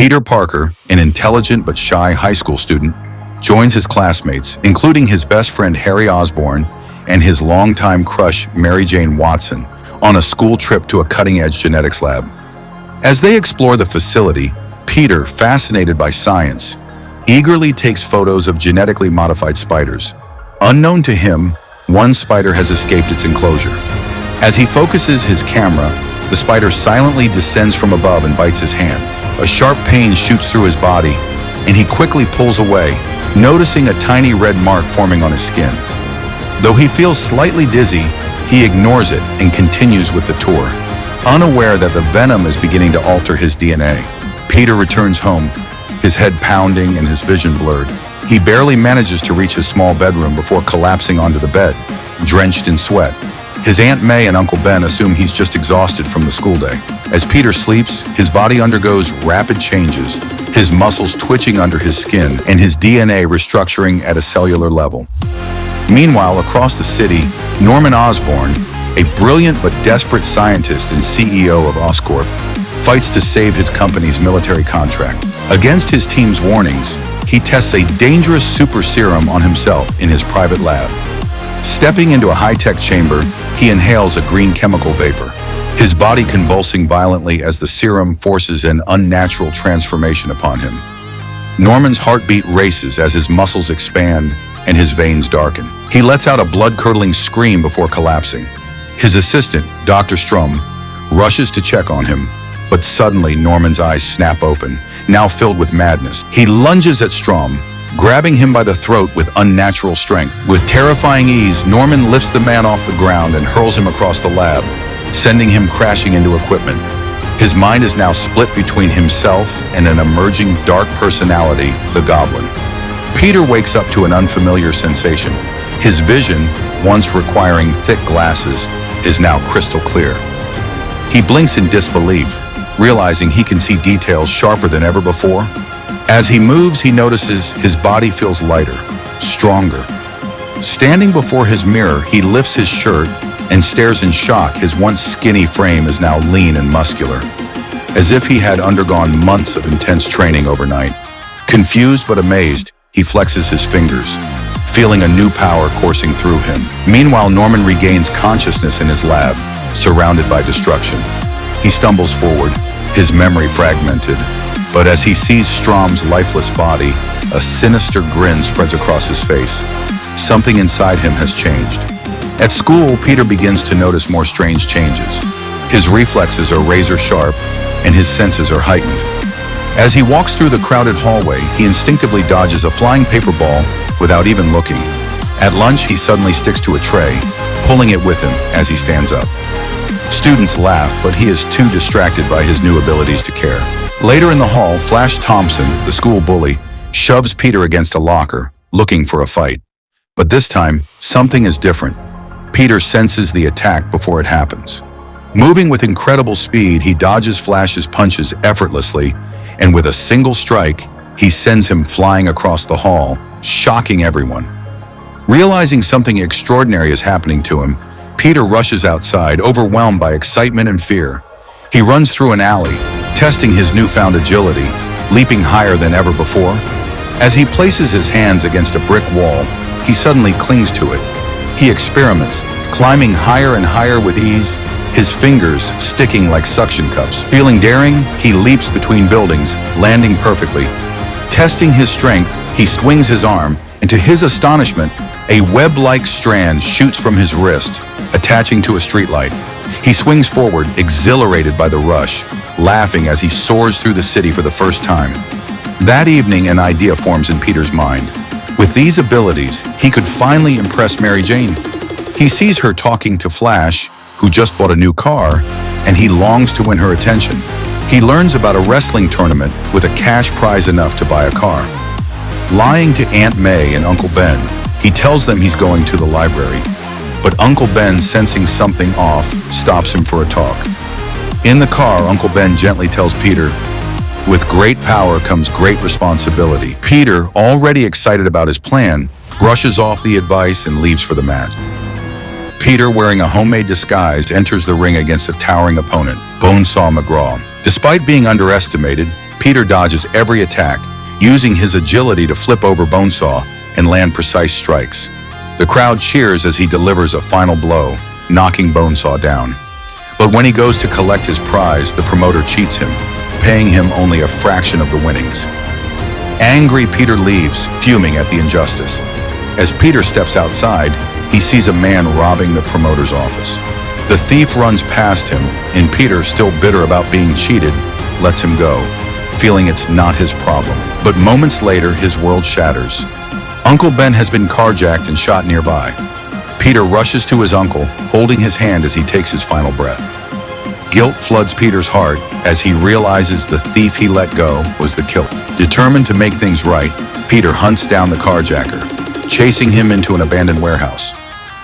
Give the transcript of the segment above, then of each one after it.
Peter Parker, an intelligent but shy high school student, joins his classmates, including his best friend Harry Osborn and his longtime crush Mary Jane Watson, on a school trip to a cutting-edge genetics lab. As they explore the facility, Peter, fascinated by science, eagerly takes photos of genetically modified spiders. Unknown to him, one spider has escaped its enclosure. As he focuses his camera, the spider silently descends from above and bites his hand. A sharp pain shoots through his body, and he quickly pulls away, noticing a tiny red mark forming on his skin. Though he feels slightly dizzy, he ignores it and continues with the tour, unaware that the venom is beginning to alter his DNA. Peter returns home, his head pounding and his vision blurred. He barely manages to reach his small bedroom before collapsing onto the bed, drenched in sweat. His Aunt May and Uncle Ben assume he's just exhausted from the school day. As Peter sleeps, his body undergoes rapid changes, his muscles twitching under his skin and his DNA restructuring at a cellular level. Meanwhile, across the city, Norman Osborn, a brilliant but desperate scientist and CEO of Oscorp, fights to save his company's military contract. Against his team's warnings, he tests a dangerous super serum on himself in his private lab. Stepping into a high-tech chamber, he inhales a green chemical vapor, his body convulsing violently as the serum forces an unnatural transformation upon him. Norman's heartbeat races as his muscles expand and his veins darken. He lets out a blood-curdling scream before collapsing. His assistant, Dr. Strum, rushes to check on him, but suddenly Norman's eyes snap open, now filled with madness. He lunges at Strum, grabbing him by the throat with unnatural strength. With terrifying ease, Norman lifts the man off the ground and hurls him across the lab, sending him crashing into equipment. His mind is now split between himself and an emerging dark personality, the Goblin. Peter wakes up to an unfamiliar sensation. His vision, once requiring thick glasses, is now crystal clear. He blinks in disbelief, realizing he can see details sharper than ever before. As he moves, he notices his body feels lighter, stronger. Standing before his mirror, he lifts his shirt and stares in shock. His once skinny frame is now lean and muscular, as if he had undergone months of intense training overnight. Confused but amazed, he flexes his fingers, feeling a new power coursing through him. Meanwhile, Norman regains consciousness in his lab, surrounded by destruction. He stumbles forward, his memory fragmented, but as he sees Strom's lifeless body, a sinister grin spreads across his face. Something inside him has changed. At school, Peter begins to notice more strange changes. His reflexes are razor sharp, and his senses are heightened. As he walks through the crowded hallway, he instinctively dodges a flying paper ball without even looking. At lunch, he suddenly sticks to a tray, pulling it with him as he stands up. Students laugh, but he is too distracted by his new abilities to care. Later in the hall, Flash Thompson, the school bully, shoves Peter against a locker, looking for a fight. But this time, something is different. Peter senses the attack before it happens. Moving with incredible speed, he dodges Flash's punches effortlessly, and with a single strike, he sends him flying across the hall, shocking everyone. Realizing something extraordinary is happening to him, Peter rushes outside, overwhelmed by excitement and fear. He runs through an alley, testing his newfound agility, leaping higher than ever before. As he places his hands against a brick wall, he suddenly clings to it. He experiments, climbing higher and higher with ease, his fingers sticking like suction cups. Feeling daring, he leaps between buildings, landing perfectly. Testing his strength, he swings his arm, and to his astonishment, a web-like strand shoots from his wrist, attaching to a streetlight. He swings forward, exhilarated by the rush, laughing as he soars through the city for the first time. That evening, an idea forms in Peter's mind. With these abilities, he could finally impress Mary Jane. He sees her talking to Flash, who just bought a new car, and he longs to win her attention. He learns about a wrestling tournament with a cash prize enough to buy a car. Lying to Aunt May and Uncle Ben, he tells them he's going to the library. But Uncle Ben, sensing something off, stops him for a talk. In the car, Uncle Ben gently tells Peter, "With great power comes great responsibility." Peter, already excited about his plan, brushes off the advice and leaves for the match. Peter, wearing a homemade disguise, enters the ring against a towering opponent, Bonesaw McGraw. Despite being underestimated, Peter dodges every attack, using his agility to flip over Bonesaw and land precise strikes. The crowd cheers as he delivers a final blow, knocking Bonesaw down. But when he goes to collect his prize, the promoter cheats him, paying him only a fraction of the winnings. Angry, Peter leaves, fuming at the injustice. As Peter steps outside, he sees a man robbing the promoter's office. The thief runs past him, and Peter, still bitter about being cheated, lets him go, feeling it's not his problem. But moments later, his world shatters. Uncle Ben has been carjacked and shot nearby. Peter rushes to his uncle, holding his hand as he takes his final breath. Guilt floods Peter's heart as he realizes the thief he let go was the killer. Determined to make things right, Peter hunts down the carjacker, chasing him into an abandoned warehouse.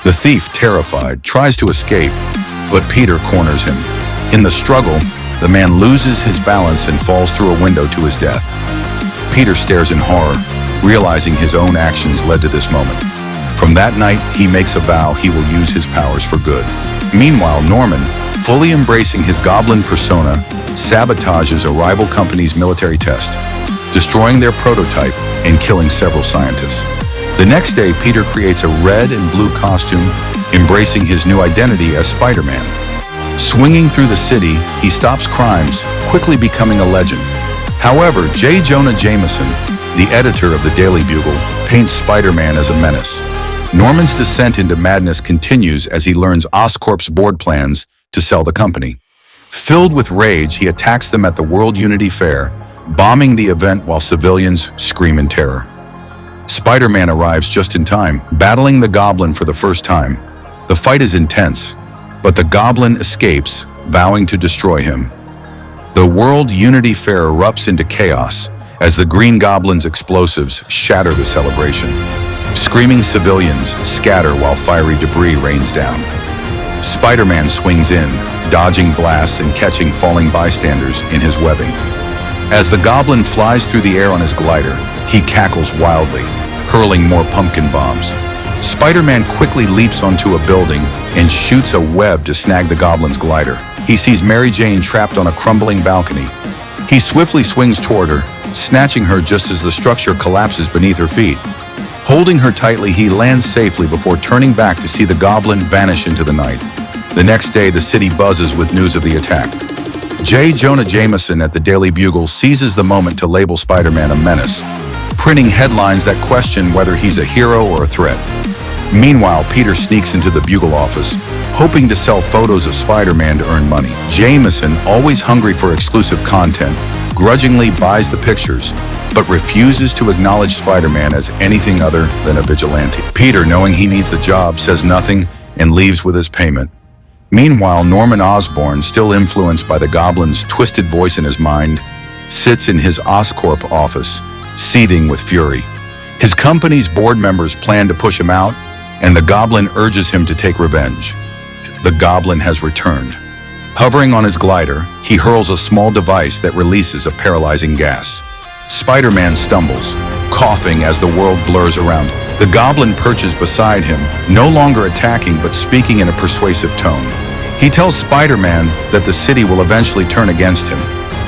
The thief, terrified, tries to escape, but Peter corners him. In the struggle, the man loses his balance and falls through a window to his death. Peter stares in horror, realizing his own actions led to this moment. From that night, he makes a vow he will use his powers for good. Meanwhile, Norman, fully embracing his goblin persona, sabotages a rival company's military test, destroying their prototype and killing several scientists. The next day, Peter creates a red and blue costume, embracing his new identity as Spider-Man. Swinging through the city, he stops crimes, quickly becoming a legend. However, J. Jonah Jameson, the editor of the Daily Bugle, paints Spider-Man as a menace. Norman's descent into madness continues as he learns Oscorp's board plans to sell the company. Filled with rage, he attacks them at the World Unity Fair, bombing the event while civilians scream in terror. Spider-Man arrives just in time, battling the Goblin for the first time. The fight is intense, but the Goblin escapes, vowing to destroy him. The World Unity Fair erupts into chaos as the Green Goblin's explosives shatter the celebration. Screaming civilians scatter while fiery debris rains down. Spider-Man swings in, dodging blasts and catching falling bystanders in his webbing. As the Goblin flies through the air on his glider, he cackles wildly, hurling more pumpkin bombs. Spider-Man quickly leaps onto a building and shoots a web to snag the Goblin's glider. He sees Mary Jane trapped on a crumbling balcony. He swiftly swings toward her, snatching her just as the structure collapses beneath her feet. Holding her tightly, he lands safely before turning back to see the Goblin vanish into the night. The next day, the city buzzes with news of the attack. J. Jonah Jameson at the Daily Bugle seizes the moment to label Spider-Man a menace, printing headlines that question whether he's a hero or a threat. Meanwhile, Peter sneaks into the Bugle office, hoping to sell photos of Spider-Man to earn money. Jameson, always hungry for exclusive content, grudgingly buys the pictures, but refuses to acknowledge Spider-Man as anything other than a vigilante. Peter, knowing he needs the job, says nothing and leaves with his payment. Meanwhile, Norman Osborn, still influenced by the Goblin's twisted voice in his mind, sits in his Oscorp office, seething with fury. His company's board members plan to push him out, and the Goblin urges him to take revenge. The Goblin has returned. Hovering on his glider, he hurls a small device that releases a paralyzing gas. Spider-Man stumbles, coughing as the world blurs around. The Goblin perches beside him, no longer attacking but speaking in a persuasive tone. He tells Spider-Man that the city will eventually turn against him,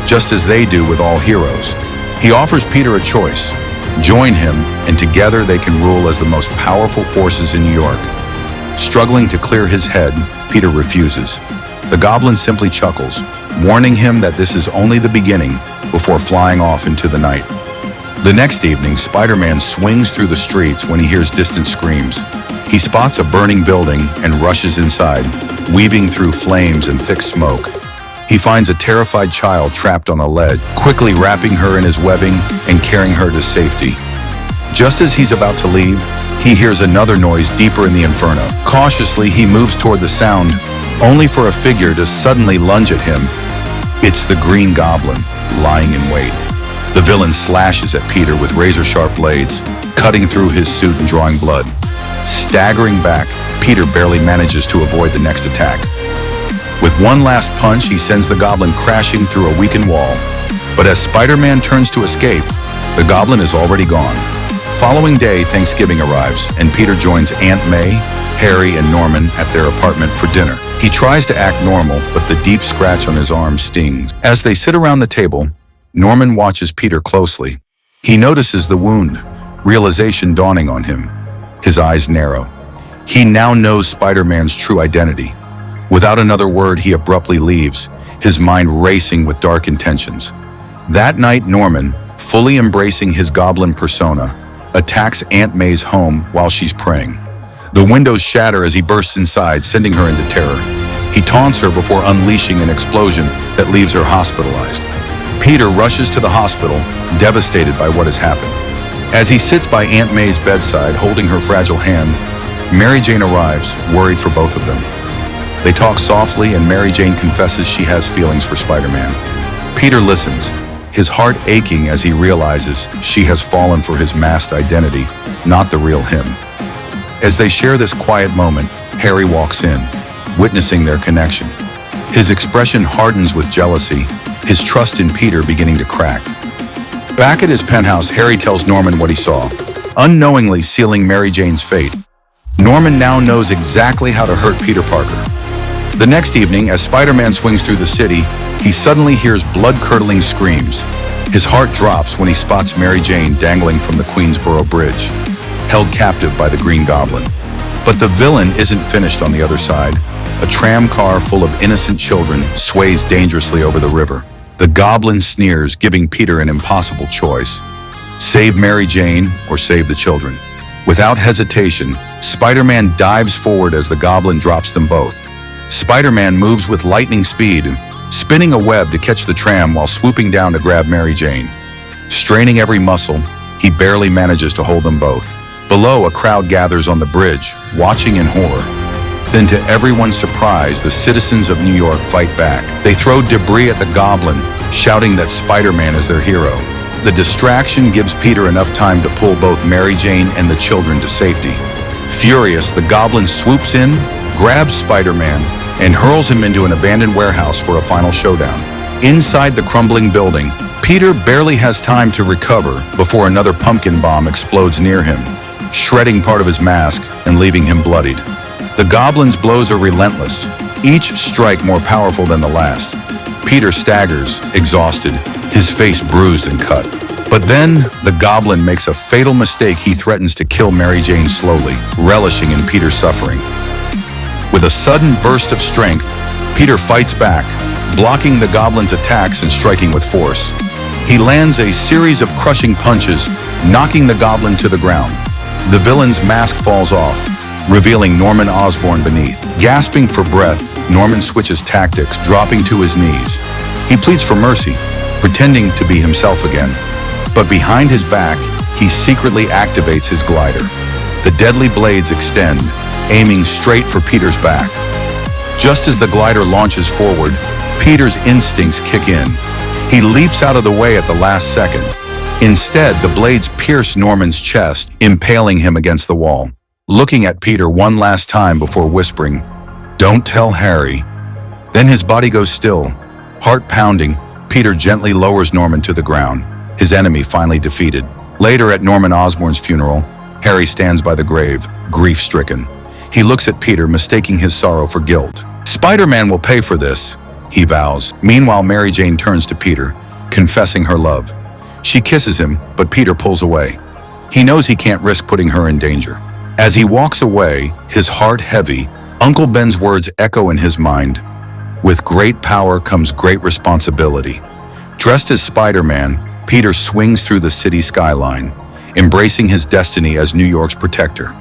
just as they do with all heroes. He offers Peter a choice. Join him, and together they can rule as the most powerful forces in New York. Struggling to clear his head, Peter refuses. The Goblin simply chuckles, warning him that this is only the beginning before flying off into the night. The next evening, Spider-Man swings through the streets when he hears distant screams. He spots a burning building and rushes inside, weaving through flames and thick smoke. He finds a terrified child trapped on a ledge, quickly wrapping her in his webbing and carrying her to safety. Just as he's about to leave, he hears another noise deeper in the inferno. Cautiously, he moves toward the sound, only for a figure to suddenly lunge at him. It's the Green Goblin, lying in wait. The villain slashes at Peter with razor-sharp blades, cutting through his suit and drawing blood. Staggering back, Peter barely manages to avoid the next attack. With one last punch, he sends the Goblin crashing through a weakened wall. But as Spider-Man turns to escape, the Goblin is already gone. Following day, Thanksgiving arrives, and Peter joins Aunt May, Harry, and Norman at their apartment for dinner. He tries to act normal, but the deep scratch on his arm stings. As they sit around the table, Norman watches Peter closely. He notices the wound, realization dawning on him. His eyes narrow. He now knows Spider-Man's true identity. Without another word, he abruptly leaves, his mind racing with dark intentions. That night, Norman, fully embracing his goblin persona, attacks Aunt May's home while she's praying. The windows shatter as he bursts inside, sending her into terror. He taunts her before unleashing an explosion that leaves her hospitalized. Peter rushes to the hospital, devastated by what has happened. As he sits by Aunt May's bedside, holding her fragile hand, Mary Jane arrives, worried for both of them. They talk softly, and Mary Jane confesses she has feelings for Spider-Man. Peter listens, his heart aching as he realizes she has fallen for his masked identity, not the real him. As they share this quiet moment, Harry walks in, witnessing their connection. His expression hardens with jealousy, his trust in Peter beginning to crack. Back at his penthouse, Harry tells Norman what he saw, unknowingly sealing Mary Jane's fate. Norman now knows exactly how to hurt Peter Parker. The next evening, as Spider-Man swings through the city, he suddenly hears blood-curdling screams. His heart drops when he spots Mary Jane dangling from the Queensboro Bridge, held captive by the Green Goblin. But the villain isn't finished on the other side. A tram car full of innocent children sways dangerously over the river. The Goblin sneers, giving Peter an impossible choice. Save Mary Jane or save the children. Without hesitation, Spider-Man dives forward as the Goblin drops them both. Spider-Man moves with lightning speed, spinning a web to catch the tram while swooping down to grab Mary Jane. Straining every muscle, he barely manages to hold them both. Below, a crowd gathers on the bridge, watching in horror. Then, to everyone's surprise, the citizens of New York fight back. They throw debris at the Goblin, shouting that Spider-Man is their hero. The distraction gives Peter enough time to pull both Mary Jane and the children to safety. Furious, the Goblin swoops in, grabs Spider-Man, and hurls him into an abandoned warehouse for a final showdown. Inside the crumbling building, Peter barely has time to recover before another pumpkin bomb explodes near him, shredding part of his mask and leaving him bloodied. The Goblin's blows are relentless, each strike more powerful than the last. Peter staggers, exhausted, his face bruised and cut. But then, the Goblin makes a fatal mistake. He threatens to kill Mary Jane slowly, relishing in Peter's suffering. With a sudden burst of strength, Peter fights back, blocking the Goblin's attacks and striking with force. He lands a series of crushing punches, knocking the Goblin to the ground. The villain's mask falls off, revealing Norman Osborn beneath. Gasping for breath, Norman switches tactics, dropping to his knees. He pleads for mercy, pretending to be himself again. But behind his back, he secretly activates his glider. The deadly blades extend, aiming straight for Peter's back. Just as the glider launches forward, Peter's instincts kick in. He leaps out of the way at the last second. Instead, the blades pierce Norman's chest, impaling him against the wall. Looking at Peter one last time before whispering, "Don't tell Harry." Then his body goes still. Heart pounding, Peter gently lowers Norman to the ground, his enemy finally defeated. Later at Norman Osborn's funeral, Harry stands by the grave, grief-stricken. He looks at Peter, mistaking his sorrow for guilt. "Spider-Man will pay for this," he vows. Meanwhile, Mary Jane turns to Peter, confessing her love. She kisses him, but Peter pulls away. He knows he can't risk putting her in danger. As he walks away, his heart heavy, Uncle Ben's words echo in his mind. With great power comes great responsibility. Dressed as Spider-Man, Peter swings through the city skyline, embracing his destiny as New York's protector.